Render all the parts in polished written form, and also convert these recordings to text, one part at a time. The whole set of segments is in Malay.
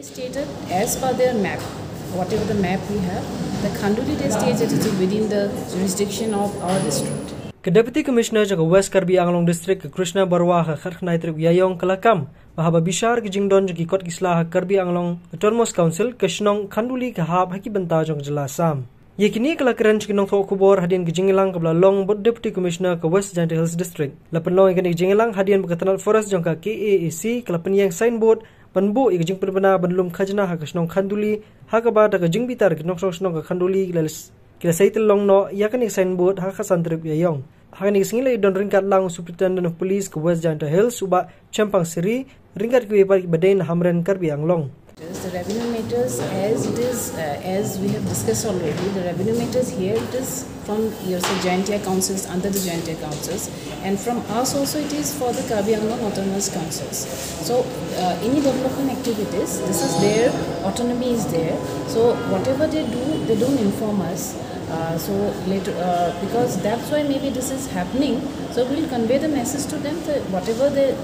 Stated as per their map, whatever the map we have, the Khanduli they stated it is within the jurisdiction of our district. Deputy Commissioner jaga West Karbi Anglong District Krishna Barwa kharkhnai trip yayong kalakam bahaba bishar ke jingdon jagi kot kislah Karbi Anglong Autonomous Council ke Shnong Khanduli ke hab haki benta jong jela Assam. Yakini kelakaran cikinong thok kubor hadian ke jingilang ke belalong bot Deputy Commissioner ke West Giant Hills District. Lapenong ikan jingilang hadian berketanal forest jong ke KAAC ke lapenyang signboard penbu ik jing perbena benlum khajna ha ke Shnong Khanduli ha ke ba ke jing bitar ke Shnong ke Khanduli kila saitel long no yakan ik signboard ha khasan trip yayong. Hakan ik singilai don ringkat lang Superintendent of Police ke West Giant Hills suba Champang Siri ringkat ke bepar badain hamren Karbi Anglong. The revenue meters, as it is, as we have discussed already, the revenue meters here it is from your Giantia councils, under the Giantia councils, and from us also it is for the Karbi Anglong Autonomous Councils. So any development activities, this is their autonomy is there. So whatever they do, they don't inform us. So later, because that's why maybe this is happening. So we will convey the message to them that whatever the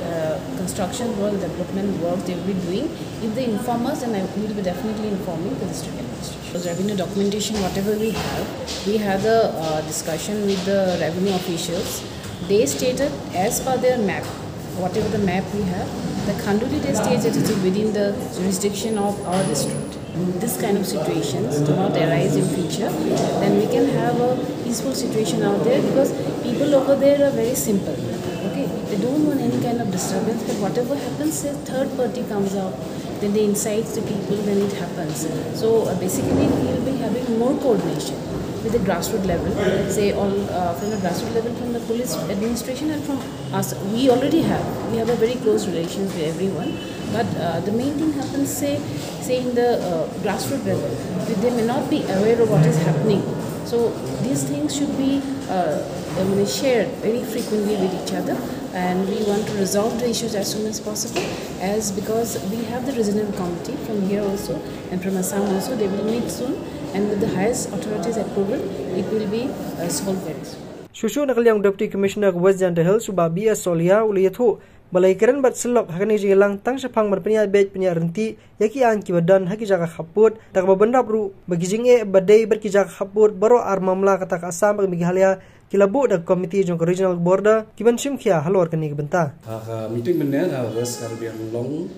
construction work, development work they will be doing, if they inform us, then we will be definitely informing the district administration. So revenue documentation, whatever we had a discussion with the revenue officials. They stated as per their map, whatever the map we have, the Khanduli they stated it is within the jurisdiction of our district. This kind of situations do not arise in future, then we can have a peaceful situation out there, because people over there are very simple. Okay, they don't want any kind of disturbance, but whatever happens, a third party comes out, then they incites the people, then it happens. So basically we will be having more coordination with the grassroots level, say all from the grassroots level, from the police administration and from us. We already have a very close relations with everyone, but the main thing happens, say in the grassroots level, they may not be aware of what is happening. So these things should be shared very frequently with each other, and we want to resolve the issues as soon as possible, because we have the regional committee from here also and from Assam also. They will meet soon, and with the highest authorities approval, it will be solved very soon. Shushu nakaliang Deputy Commissioner West Giant Hills suba BS Solia uliyathu balai keren bat selok hakani jingilang tang sepang berpenya bet penya renti yaki an kibadan haki jaga khaput tak babendap ru bagi jinge badai berkijak khaput baro ar mamla kata ka Assam bagi halia kilabu dak komiti jong regional border kiban simkhia halor kani benta meeting menel West Karbi Anglong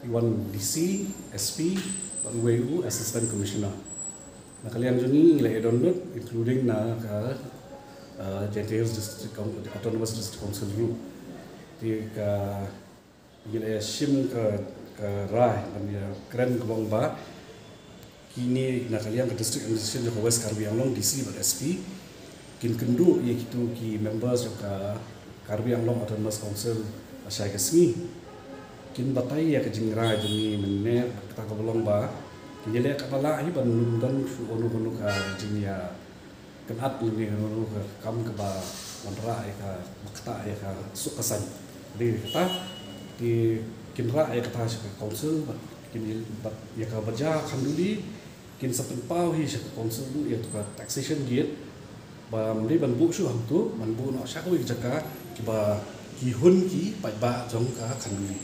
Iwan DC SP WU Assistant Commissioner nakalian juni ila download including na ka Giant Hills District Autonomous District Council group di ka gila sim ke rai dan keren kebong ba kini nakalian ke district administration ke West Karbi Anglong DC dan SP kin kendu ye kitu ki members ke Karbi Anglong Autonomous Council asai kesmi kin batai ya ke jingrai jeni menne kata kebong ba gila kapala hi ban lundan onu ka jinia kenat ini onu ka kam ke ba manra ka makta ka sukasan di kata di kinra ay kata sa council kin ya ka baja Khanduli kin sa penpau hi sa council ya to ka taxation gate ba mli ban bu su hang tu man bu no sa ko jaka ki ba ki hun ki pai ba jong ka Khanduli